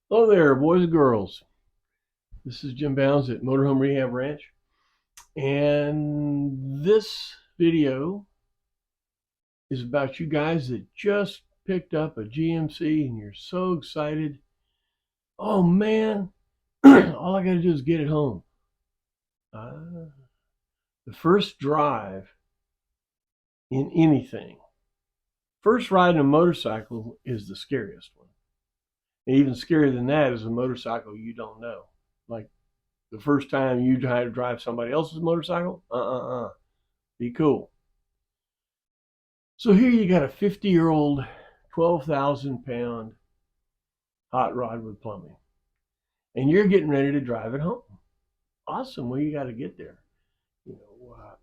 Hello there, boys and girls. This is Jim Bounds at Motorhome Rehab Ranch. And this video is about you guys that just picked up a GMC and you're so excited. Oh man, all I got to do is get it home. The first drive in anything, first ride in a motorcycle is the scariest one. And even scarier than that is a motorcycle you don't know. Like the first time you try to drive somebody else's motorcycle, be cool. So here you got a 50-year-old, 12,000-pound hot rod with plumbing, and you're getting ready to drive it home. Awesome. Well, you got to get there,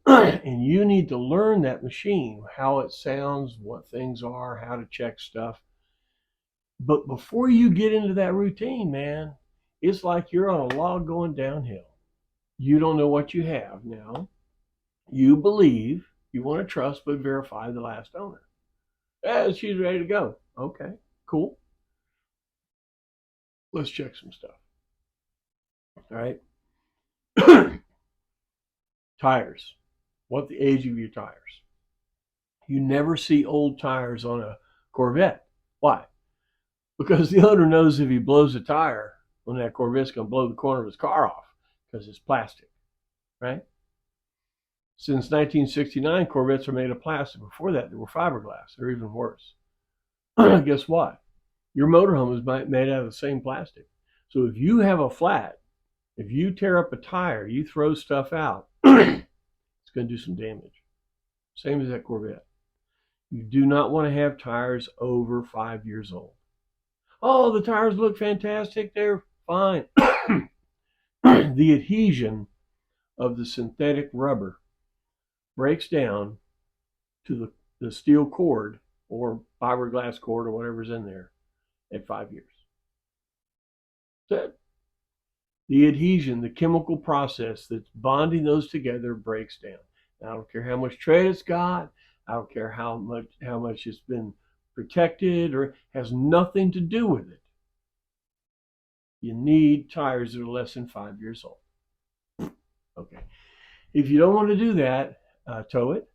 and you need to learn that machine, how it sounds, what things are, how to check stuff. But before you get into that routine, man, it's like you're on a log going downhill. You don't know what you have now. You believe, you want to trust, but verify the last owner. She's ready to go. Okay, cool. Let's check some stuff. All right. Tires. What the age of your tires? You never see old tires on a Corvette. Why? Because the owner knows if he blows a tire, when that Corvette's going to blow the corner of his car off because it's plastic, right? Since 1969, Corvettes are made of plastic. Before that, they were fiberglass. They're even worse. Guess what? Your motorhome is made out of the same plastic. So if you have a flat, if you tear up a tire, you throw stuff out, it's going to do some damage. Same as that Corvette. You do not want to have tires over 5 years old. Oh, the tires look fantastic. They're fine. The adhesion of the synthetic rubber breaks down to the steel cord or fiberglass cord or whatever's in there at 5 years. So the adhesion, the chemical process that's bonding those together breaks down. I don't care how much tread it's got. I don't care how much it's been protected, or has nothing to do with it. You need tires that are less than 5 years old. Okay. If you don't want to do that, tow it,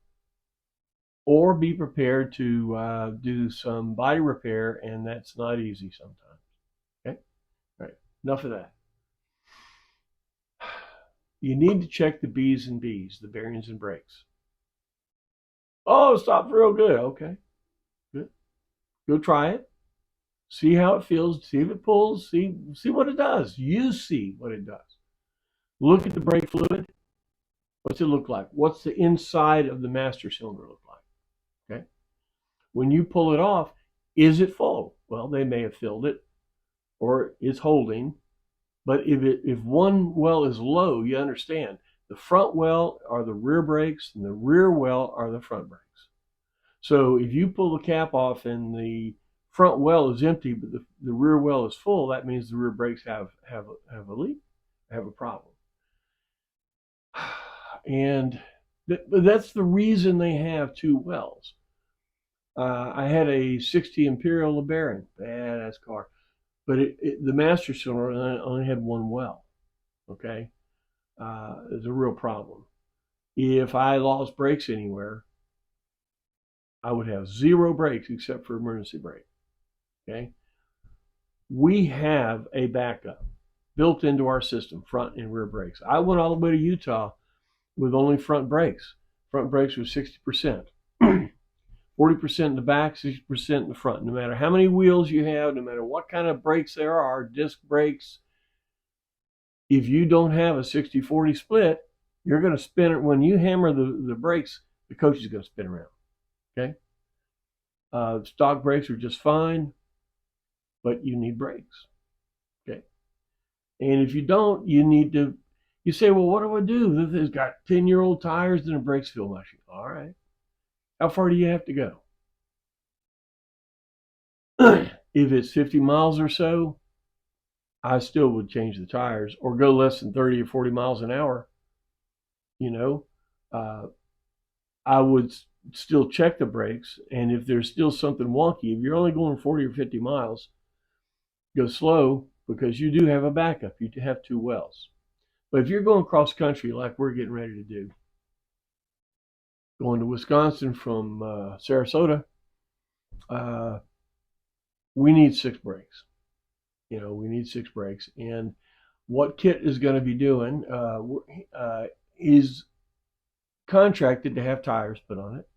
or be prepared to do some body repair, and that's not easy sometimes. Okay. All right. Enough of that. You need to check the B's and B's, the bearings and brakes. Oh, it stopped real good. Okay, good. Go try it. See how it feels. See if it pulls. See what it does. You see what it does. Look at the brake fluid. What's it look like? What's the inside of the master cylinder look like? Okay. When you pull it off, is it full? Well, they may have filled it, or it's holding. But if one well is low, you understand the front well are the rear brakes, and the rear well are the front brakes. So if you pull the cap off and the front well is empty, but the rear well is full, that means the rear brakes have a leak, have a problem. And that's the reason they have two wells. I had a 60 Imperial LeBaron, badass car, but the master cylinder only had one well. Okay, it's a real problem. If I lost brakes anywhere, I would have zero brakes except for emergency brake. Okay, we have a backup built into our system, front and rear brakes. I went all the way to Utah with only front brakes. Front brakes were 60%. 40% in the back, 60% in the front. No matter how many wheels you have, no matter what kind of brakes there are, disc brakes, if you don't have a 60-40 split, you're going to spin it. When you hammer the brakes, the coach is going to spin around. Okay? Stock brakes are just fine, but you need brakes. Okay? And if you don't, you say, well, what do I do? This has got 10-year-old tires and the brakes feel mushy. All right. How far do you have to go? If it's 50 miles or so, I still would change the tires or go less than 30 or 40 miles an hour. You know, I would still check the brakes. And if there's still something wonky, if you're only going 40 or 50 miles, go slow, because you do have a backup. You have two wells. But if you're going cross country like we're getting ready to do, going to Wisconsin from Sarasota, we need 6 brakes. We need 6 brakes. And what Kit is going to be doing, he's contracted to have tires put on it.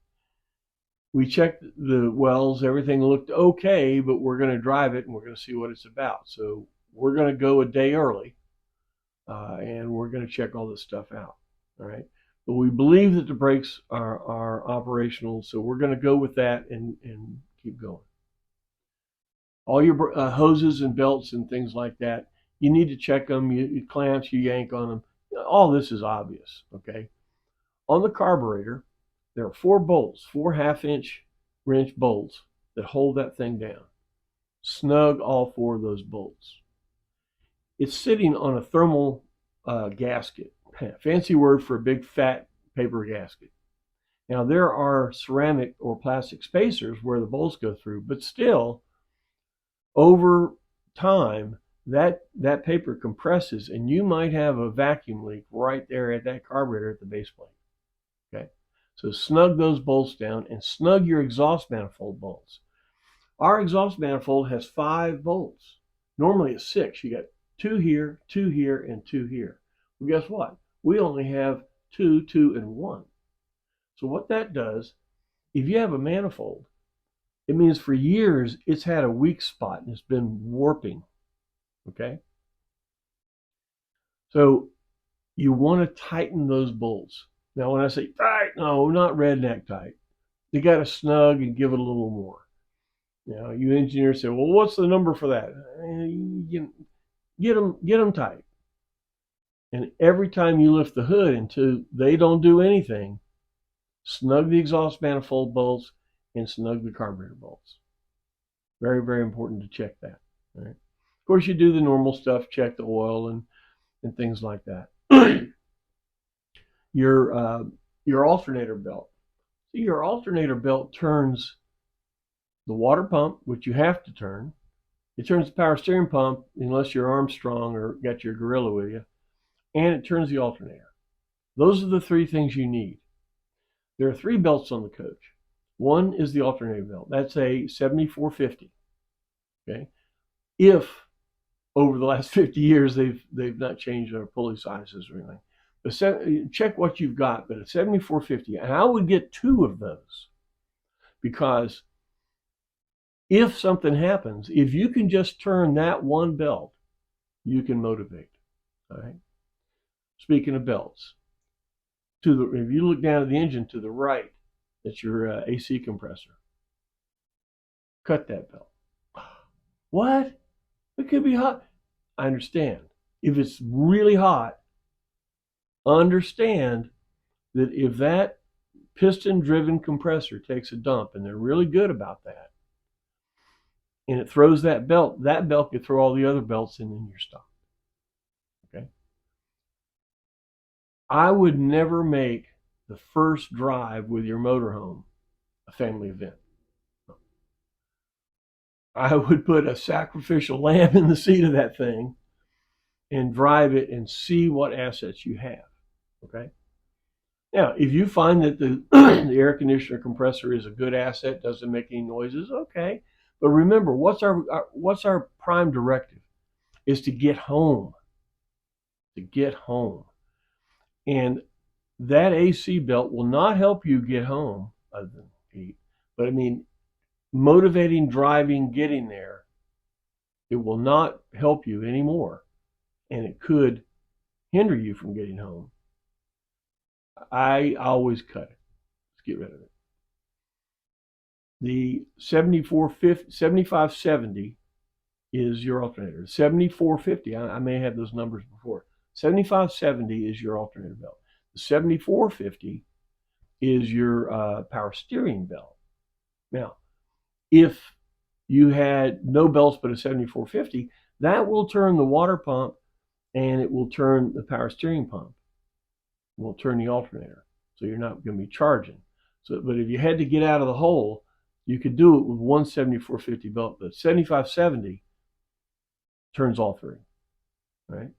We checked the wells, everything looked okay, but we're going to drive it and we're going to see what it's about. So we're going to go a day early, and we're going to check all this stuff out. All right. But we believe that the brakes are operational, so we're going to go with that and keep going. All your hoses and belts and things like that, you need to check them. You clamps, you yank on them. All this is obvious, okay? On the carburetor, there are 4 bolts, 4 half-inch wrench bolts that hold that thing down. Snug all 4 of those bolts. It's sitting on a thermal gasket. Fancy word for a big fat paper gasket. Now there are ceramic or plastic spacers where the bolts go through, but still, over time, that paper compresses, and you might have a vacuum leak right there at that carburetor at the base plate. Okay, so snug those bolts down and snug your exhaust manifold bolts. Our exhaust manifold has 5 bolts. Normally it's 6. You got 2 here, 2 here, and 2 here. Well, guess what? We only have 2, 2, and 1. So what that does, if you have a manifold, it means for years it's had a weak spot and it's been warping. Okay? So you want to tighten those bolts. Now when I say tight, no, not redneck tight. You got to snug and give it a little more. You engineers say, well, what's the number for that? Get them tight. And every time you lift the hood until they don't do anything, snug the exhaust manifold bolts and snug the carburetor bolts. Very, very important to check that. All right? Of course, you do the normal stuff, check the oil and things like that. Your alternator belt. See, your alternator belt turns the water pump, which you have to turn. It turns the power steering pump, unless you're Armstrong or got your gorilla with you, and it turns the alternator. Those are the 3 things you need. There are 3 belts on the coach. One is the alternator belt. That's a 7450. Okay. If over the last 50 years they've not changed their pulley sizes or anything. But check what you've got, but a 7450, and I would get 2 of those, because if something happens, if you can just turn that one belt, you can motivate. All right. Speaking of belts, if you look down at the engine to the right, that's your AC compressor. Cut that belt. What? It could be hot. I understand. If it's really hot, understand that if that piston-driven compressor takes a dump, and they're really good about that, and it throws that belt could throw all the other belts in your stock. Okay? I would never make the first drive with your motorhome a family event. I would put a sacrificial lamb in the seat of that thing and drive it and see what assets you have. Okay? Now, if you find that the air conditioner compressor is a good asset, doesn't make any noises, okay. But remember, what's our prime directive? Is to get home. To get home. And that AC belt will not help you get home, other than heat. But I mean, motivating, driving, getting there, it will not help you anymore. And it could hinder you from getting home. I always cut it. Let's get rid of it. The 7570 is your alternator. 7450, I may have those numbers before. 7570 is your alternator belt. The 7450 is your power steering belt. Now, if you had no belts but a 7450, that will turn the water pump and it will turn the power steering pump. It will turn the alternator. So you're not going to be charging. But if you had to get out of the hole, you could do it with one 7450 belt. But 7570, turns all three, right?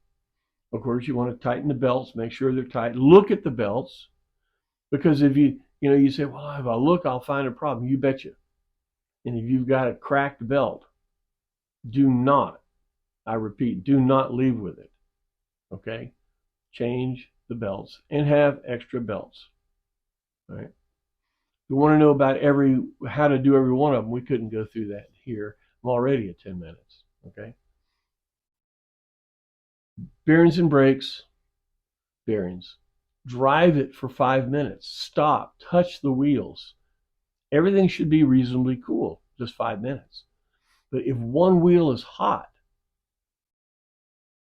Of course, you want to tighten the belts, make sure they're tight. Look at the belts, because if you say, well, if I look, I'll find a problem. You betcha. And if you've got a cracked belt, do not, I repeat, do not leave with it. Okay? Change the belts and have extra belts. All right? If you want to know about how to do every one of them, we couldn't go through that here. I'm already at 10 minutes. Okay? Bearings and brakes. Bearings. Drive it for 5 minutes. Stop. Touch the wheels. Everything should be reasonably cool. Just 5 minutes. But if one wheel is hot,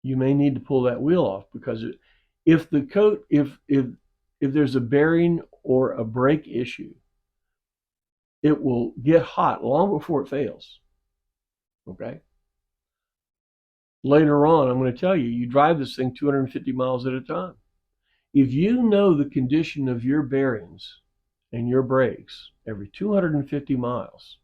you may need to pull that wheel off, because if there's a bearing or a brake issue, it will get hot long before it fails. Okay? Later on, I'm going to tell you, you drive this thing 250 miles at a time. If you know the condition of your bearings and your brakes every 250 miles,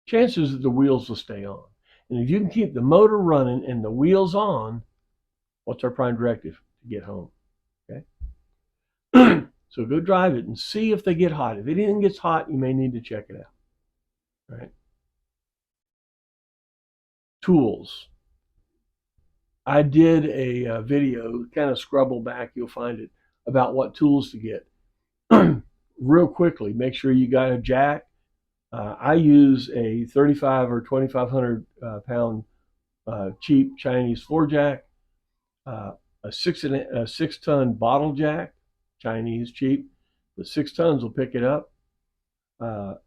chances that the wheels will stay on. And if you can keep the motor running and the wheels on, what's our prime directive? To get home. Okay? So go drive it and see if they get hot. If anything gets hot, you may need to check it out. All right? Tools. I did a video, kind of scrubble back, you'll find it, about what tools to get. Real quickly, make sure you got a jack. I use a 35 or 2,500 pound cheap Chinese floor jack, a 6-ton bottle jack, Chinese cheap, but 6 tons will pick it up. You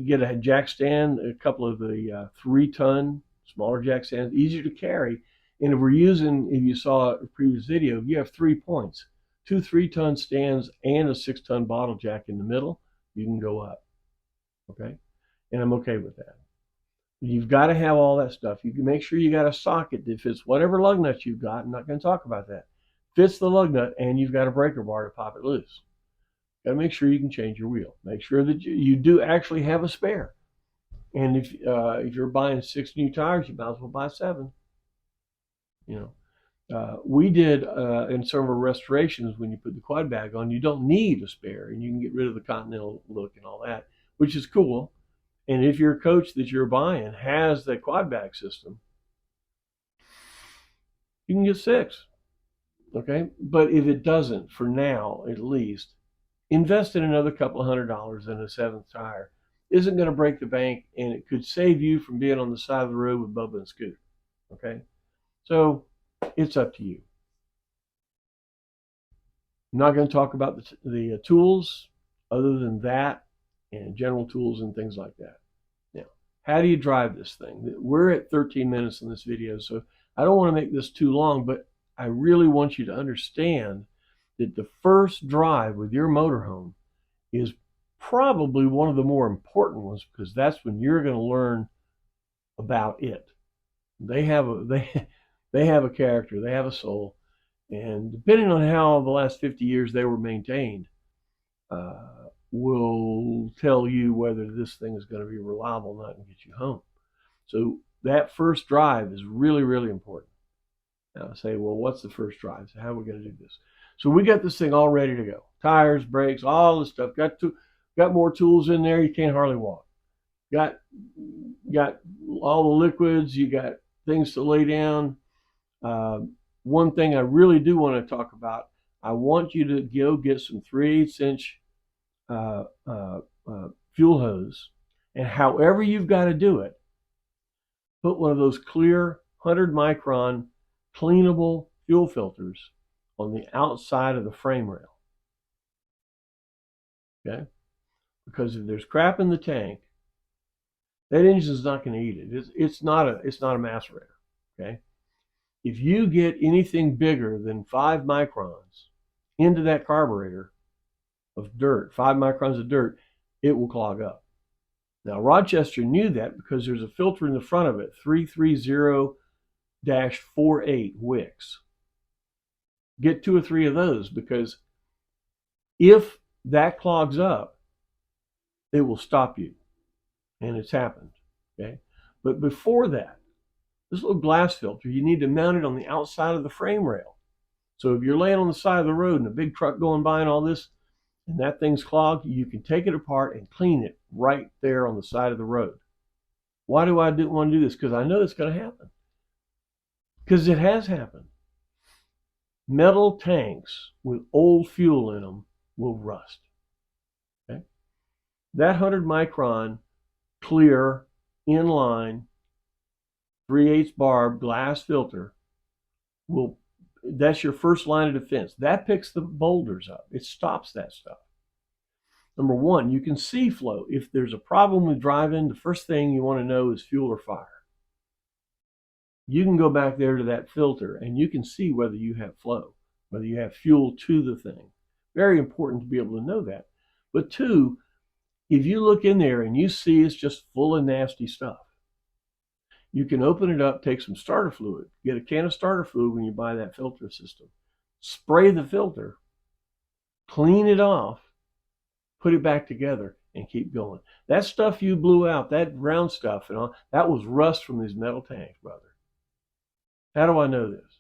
get a jack stand, a couple of the 3-ton smaller jack stands, easier to carry. And if you saw a previous video, you have 3 points, 2 3-ton stands and a 6-ton bottle jack in the middle. You can go up. Okay? And I'm okay with that. You've got to have all that stuff. You can make sure you got a socket that fits whatever lug nut you've got. I'm not going to talk about that. Fits the lug nut, and you've got a breaker bar to pop it loose. Got to make sure you can change your wheel. Make sure that you do actually have a spare. And if you're buying 6 new tires, you might as well buy 7. We did in some of our restorations, when you put the quad bag on, you don't need a spare, and you can get rid of the Continental look and all that, which is cool. And if your coach that you're buying has that quad bag system, you can get 6. Okay? But if it doesn't, for now at least, invest in another couple of $100 in a 7th tire. Isn't going to break the bank, and it could save you from being on the side of the road with Bubba and Scoot. Okay? So it's up to you. I'm not going to talk about the tools other than that, and general tools and things like that. Now, how do you drive this thing? We're at 13 minutes in this video, so I don't want to make this too long, but I really want you to understand that the first drive with your motorhome is probably one of the more important ones, because that's when you're going to learn about it. They have a character, they have a soul, and depending on how the last 50 years they were maintained, will tell you whether this thing is going to be reliable or not and get you home. So that first drive is really, really important. Now I say, well, what's the first drive? So how are we going to do this? So we got this thing all ready to go. Tires, brakes, all this stuff. Got more tools in there. You can't hardly walk. Got all the liquids. You got things to lay down. One thing I really do want to talk about, I want you to go get some 3/8-inch fuel hose, and however you've got to do it, put one of those clear 100-micron cleanable fuel filters on the outside of the frame rail. Okay? Because if there's crap in the tank, that engine is not going to eat it. It's not a macerator. Okay? If you get anything bigger than 5 microns into that carburetor of dirt, 5 microns of dirt, it will clog up. Now, Rochester knew that because there's a filter in the front of it, 330-48 Wicks. Get 2 or 3 of those, because if that clogs up, it will stop you. And it's happened. Okay? But before that, this little glass filter, you need to mount it on the outside of the frame rail. So if you're laying on the side of the road and a big truck going by and all this, and that thing's clogged, you can take it apart and clean it right there on the side of the road. Why do I want to do this? Because I know it's going to happen. Because it has happened. Metal tanks with old fuel in them will rust. Okay? That 100 micron clear inline 3/8 barb glass filter will, that's your first line of defense. That picks the boulders up. It stops that stuff. Number one, you can see flow. If there's a problem with driving, the first thing you want to know is fuel or fire. You can go back there to that filter and you can see whether you have flow, whether you have fuel to the thing. Very important to be able to know that. But two, if you look in there and you see it's just full of nasty stuff, you can open it up, take some starter fluid, get a can of starter fluid when you buy that filter system, spray the filter, clean it off, put it back together, and keep going. That stuff you blew out, that round stuff and all, that was rust from these metal tanks, brother. How do I know this?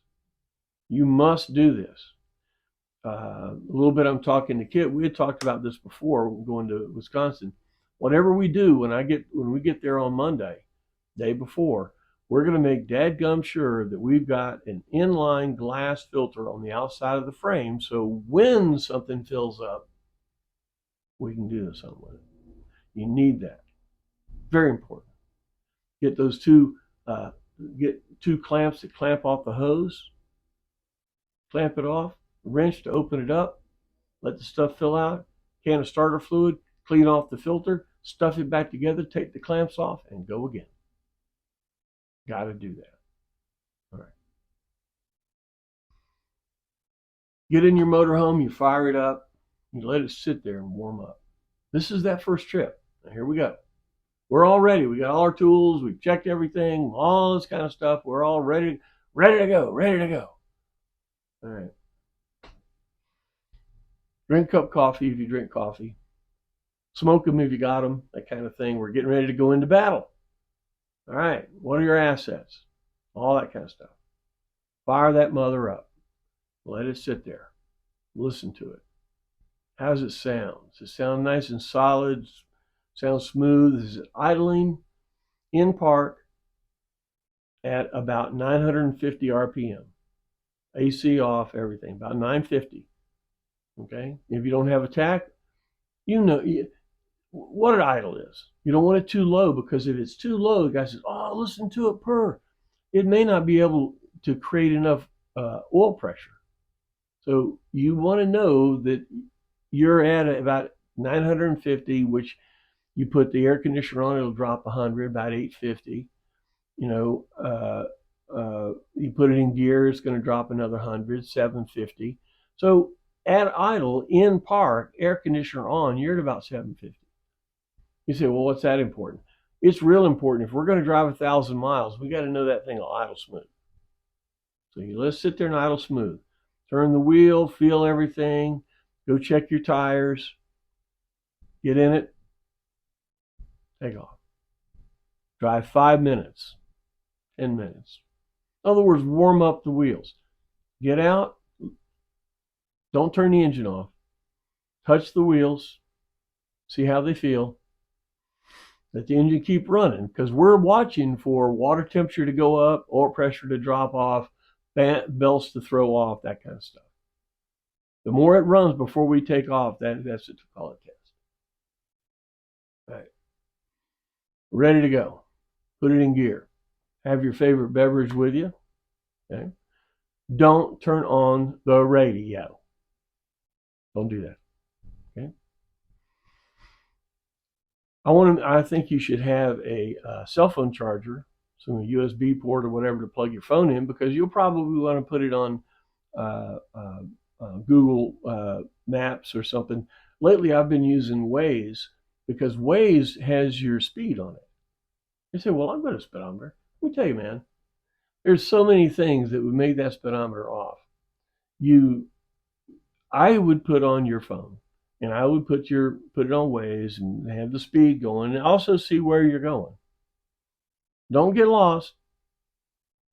You must do this. A little bit I'm talking to Kit. We had talked about this before going to Wisconsin. Whatever we do when we get there on Monday, day before, we're going to make dadgum sure that we've got an inline glass filter on the outside of the frame, so when something fills up, we can do something with it. You need that. Very important. Get those two clamps that clamp off the hose. Clamp it off. Wrench to open it up. Let the stuff fill out. Can of starter fluid. Clean off the filter. Stuff it back together. Take the clamps off and go again. Got to do that. All right. Get in your motorhome. You fire it up. You let it sit there and warm up. This is that first trip. Now here we go. We're all ready. We got all our tools. We've checked everything, all this kind of stuff. We're all ready to go. All right. Drink a cup of coffee if you drink coffee. Smoke them if you got them, that kind of thing. We're getting ready to go into battle. All right. What are your assets? All that kind of stuff. Fire that mother up. Let it sit there. Listen to it. How does it sound? Does it sound nice and solid? Sound smooth? Is it idling in park at about 950 RPM? AC off, everything, about 950. Okay? If you don't have a tach, you know what an idle is. You don't want it too low, because if it's too low, the guy says, oh, listen to it purr. It may not be able to create enough oil pressure. So you want to know that you're at about 950, which you put the air conditioner on, it'll drop 100, about 850. You put it in gear, it's going to drop another 100, 750. So at idle, in park, air conditioner on, you're at about 750. You say, well, what's that important? It's real important. If we're going to drive 1,000 miles, we got to know that thing will idle smooth. So you let's sit there and idle smooth. Turn the wheel, feel everything, go check your tires, get in it, take off. Drive 5 minutes, 10 minutes. In other words, warm up the wheels. Get out, don't turn the engine off, touch the wheels, see how they feel. Let the engine keep running, because we're watching for water temperature to go up, oil pressure to drop off, belts to throw off, that kind of stuff. The more it runs before we take off, that's what to call a test. All right. Ready to go. Put it in gear. Have your favorite beverage with you. Okay. Don't turn on the radio. Don't do that. Okay. I think you should have a cell phone charger, some USB port or whatever to plug your phone in, because you'll probably want to put it on Google Maps or something. Lately, I've been using Waze, because Waze has your speed on it. You say, well, I've got a speedometer. Let me tell you, man, there's so many things that would make that speedometer off. I would put on your phone, and I would put it on Waze and have the speed going, and also see where you're going. Don't get lost.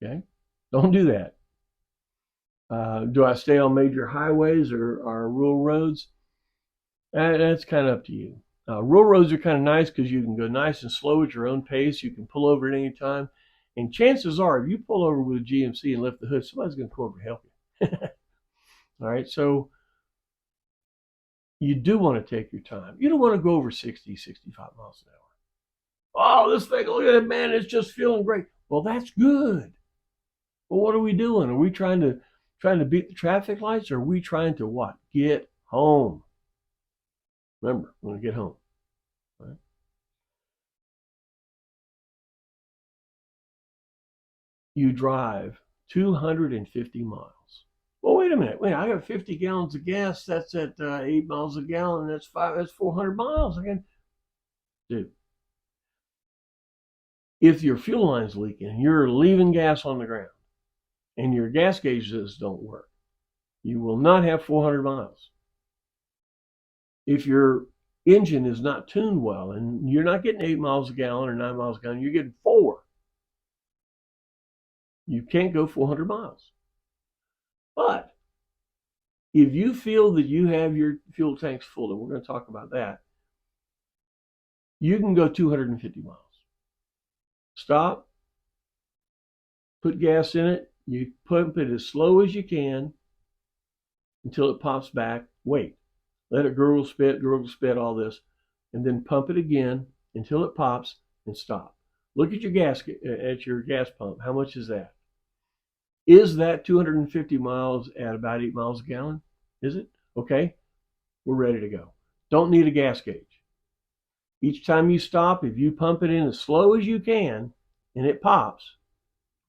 Okay? Don't do that. Do I stay on major highways or rural roads? That's kind of up to you. Rural roads are kind of nice because you can go nice and slow at your own pace. You can pull over at any time. And chances are, if you pull over with a GMC and lift the hood, somebody's going to come over and help you. All right, so you do want to take your time. You don't want to go over 60, 65 miles an hour. Oh, this thing, look at it, man, it's just feeling great. Well, that's good. But what are we doing? Are we trying to beat the traffic lights, or are we trying to what? Get home. Remember, we want to get home. Right? You drive 250 miles. Well, wait a minute. Wait, I got 50 gallons of gas. That's at 8 miles a gallon. That's 400 miles. Again, dude, if your fuel line's leaking, you're leaving gas on the ground, and your gas gauges don't work, you will not have 400 miles. If your engine is not tuned well and you're not getting 8 miles a gallon or 9 miles a gallon, you're getting 4. You can't go 400 miles. But if you feel that you have your fuel tanks full, and we're going to talk about that, you can go 250 miles. Stop, put gas in it, you pump it as slow as you can until it pops back. Wait, let it gurgle, spit, all this, and then pump it again until it pops and stop. Look at your gas pump. How much is that? Is that 250 miles at about 8 miles a gallon? Is it? Okay, we're ready to go. Don't need a gas gauge. Each time you stop, if you pump it in as slow as you can and it pops,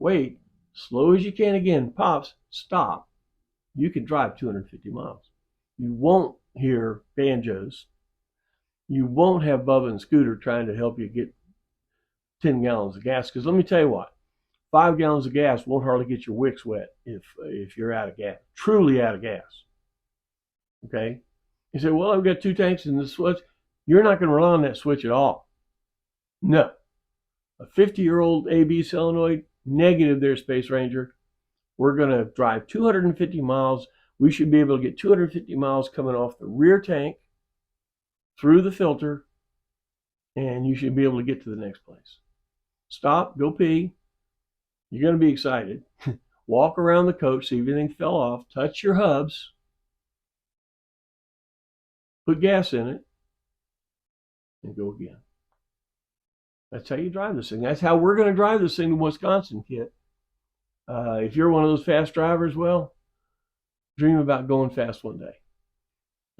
wait, slow as you can again, pops, stop. You can drive 250 miles. You won't hear banjos. You won't have Bubba and Scooter trying to help you get 10 gallons of gas. Because let me tell you what, 5 gallons of gas won't hardly get your wicks wet if you're out of gas, truly out of gas. Okay? You say, well, I've got 2 tanks in the switch. You're not going to rely on that switch at all. No. A 50-year-old AB solenoid, negative there, Space Ranger. We're going to drive 250 miles. We should be able to get 250 miles coming off the rear tank, through the filter, and you should be able to get to the next place. Stop, go pee. You're going to be excited. Walk around the coach, see if anything fell off. Touch your hubs. Put gas in it. And go again. That's how you drive this thing. That's how we're going to drive this thing to Wisconsin, kid. If you're one of those fast drivers, well, dream about going fast one day.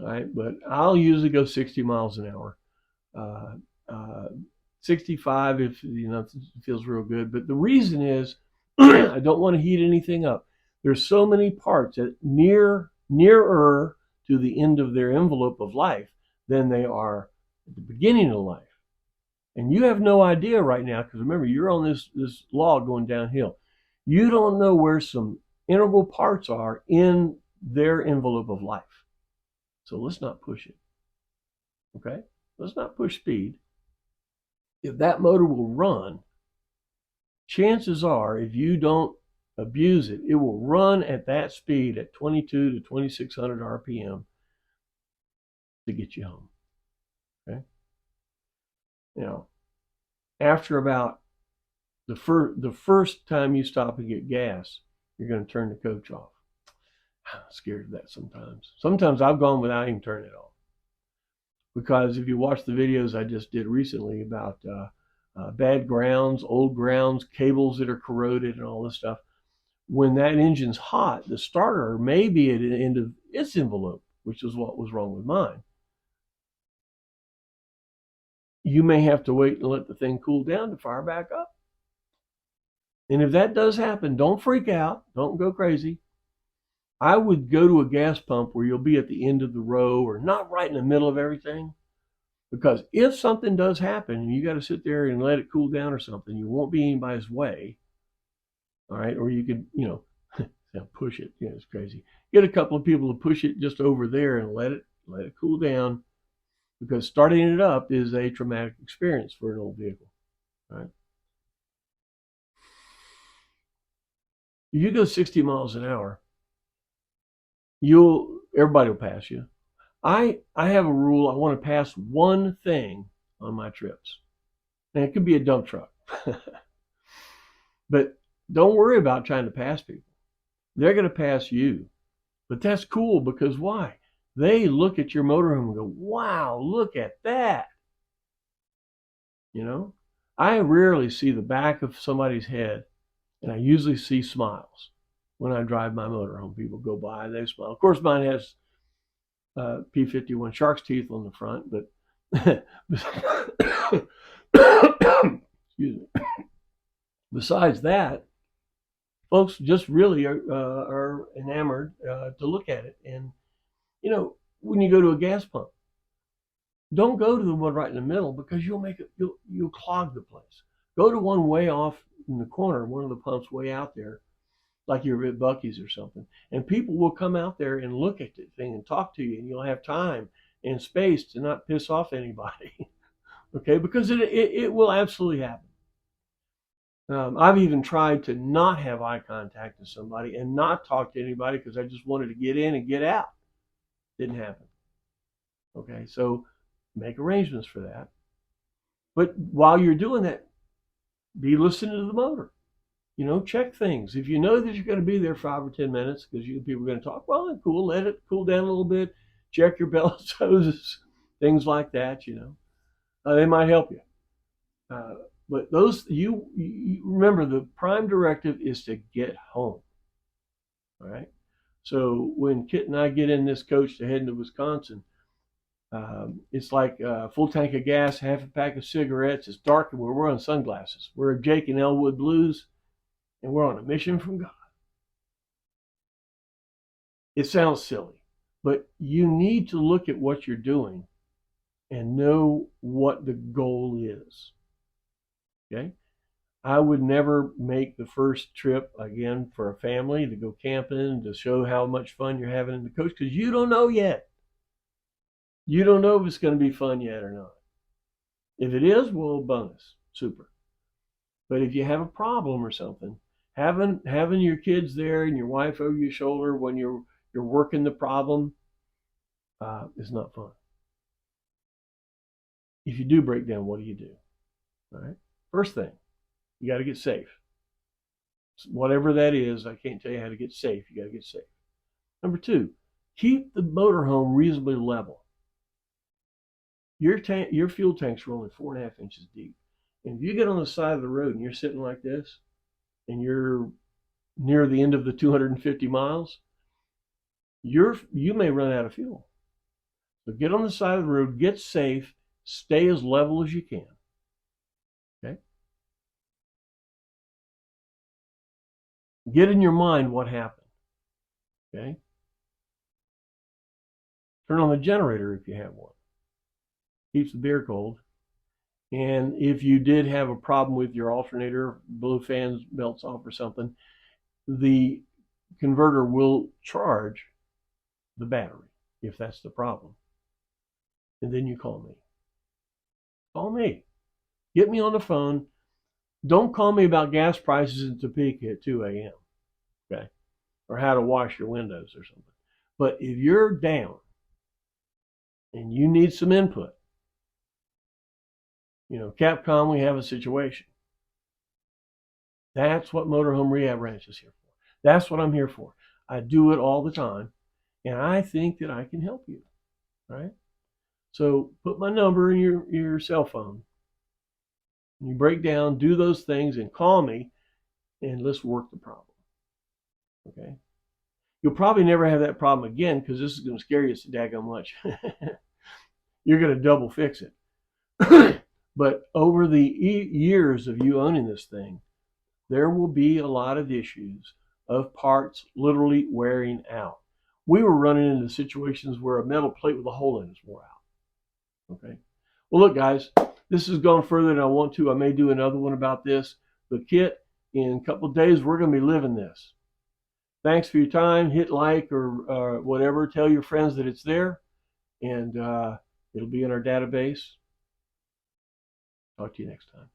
All right, but I'll usually go 60 miles an hour. 65 if it feels real good. But the reason is I don't want to heat anything up. There's so many parts that nearer to the end of their envelope of life than they are at the beginning of life. And you have no idea right now, because remember, you're on this log going downhill. You don't know where some integral parts are in their envelope of life. So let's not push it. Okay? Let's not push speed. If that motor will run, chances are, if you don't abuse it, it will run at that speed at 22 to 2600 RPM to get you home. Okay? Now, after about the first time you stop and get gas, you're going to turn the coach off. I'm scared of that sometimes. Sometimes I've gone without even turning it off. Because if you watch the videos I just did recently about bad grounds, old grounds, cables that are corroded and all this stuff, when that engine's hot, the starter may be at the end of its envelope, which is what was wrong with mine. You may have to wait and let the thing cool down to fire back up. And if that does happen, don't freak out. Don't go crazy. I would go to a gas pump where you'll be at the end of the row or not right in the middle of everything. Because if something does happen and you got to sit there and let it cool down or something, you won't be anybody's way. All right. Or you could, push it. Yeah, it's crazy. Get a couple of people to push it just over there and let it cool down. Because starting it up is a traumatic experience for an old vehicle. Right? If you go 60 miles an hour, everybody will pass you. I have a rule. I want to pass one thing on my trips. And it could be a dump truck. But don't worry about trying to pass people. They're going to pass you. But that's cool because why? They look at your motorhome and go, wow, look at that. You know, I rarely see the back of somebody's head, and I usually see smiles when I drive my motorhome. People go by, they smile. Of course, mine has P-51 shark's teeth on the front, but excuse me. Besides that, folks just really are enamored to look at it. And you know, when you go to a gas pump, don't go to the one right in the middle because you'll clog the place. Go to one way off in the corner, one of the pumps way out there, like you're at Buc-ee's or something, and people will come out there and look at the thing and talk to you, and you'll have time and space to not piss off anybody. Okay, because it will absolutely happen. I've even tried to not have eye contact with somebody and not talk to anybody because I just wanted to get in and get out. Didn't happen. Okay, so make arrangements for that. But while you're doing that, be listening to the motor. You know, check things. If you know that you're going to be there 5 or 10 minutes because people are going to talk, well, then cool, let it cool down a little bit. Check your belts, hoses, things like that. You know, they might help you. But those you remember, the prime directive is to get home. All right. So when Kit and I get in this coach to head into Wisconsin, it's like a full tank of gas, half a pack of cigarettes. It's dark and we're wearing sunglasses. We're Jake and Elwood Blues, and we're on a mission from God. It sounds silly, but you need to look at what you're doing and know what the goal is. Okay? I would never make the first trip again for a family to go camping to show how much fun you're having in the coach because you don't know yet. You don't know if it's going to be fun yet or not. If it is, well, bonus, super. But if you have a problem or something, having your kids there and your wife over your shoulder when you're working the problem is not fun. If you do break down, what do you do? All right. First thing, you got to get safe. Whatever that is, I can't tell you how to get safe. You got to get safe. Number 2, keep the motorhome reasonably level. Your fuel tanks are only 4.5 inches deep. And if you get on the side of the road and you're sitting like this, and you're near the end of the 250 miles, you may run out of fuel. So get on the side of the road, get safe, stay as level as you can. Okay? Get in your mind what happened. Okay? Turn on the generator if you have one. Keeps the beer cold. And if you did have a problem with your alternator, blow fans, belts off or something, the converter will charge the battery if that's the problem. And then you call me. Call me. Get me on the phone. Don't call me about gas prices in Topeka at 2 a.m. Okay? Or how to wash your windows or something. But if you're down and you need some input, you know, Capcom, we have a situation. That's what Motorhome Rehab Ranch is here for. That's what I'm here for. I do it all the time, and I think that I can help you. Right? So put my number in your cell phone. You break down, do those things, and call me, and let's work the problem. Okay? You'll probably never have that problem again because this is going to scare you so daggone much. You're going to double fix it. But over the years of you owning this thing, there will be a lot of issues of parts literally wearing out. We were running into situations where a metal plate with a hole in it wore out. Okay. Well, look, guys, this has gone further than I want to. I may do another one about this. But Kit, in a couple of days, we're going to be living this. Thanks for your time. Hit like or whatever. Tell your friends that it's there. And it'll be in our database. Talk to you next time.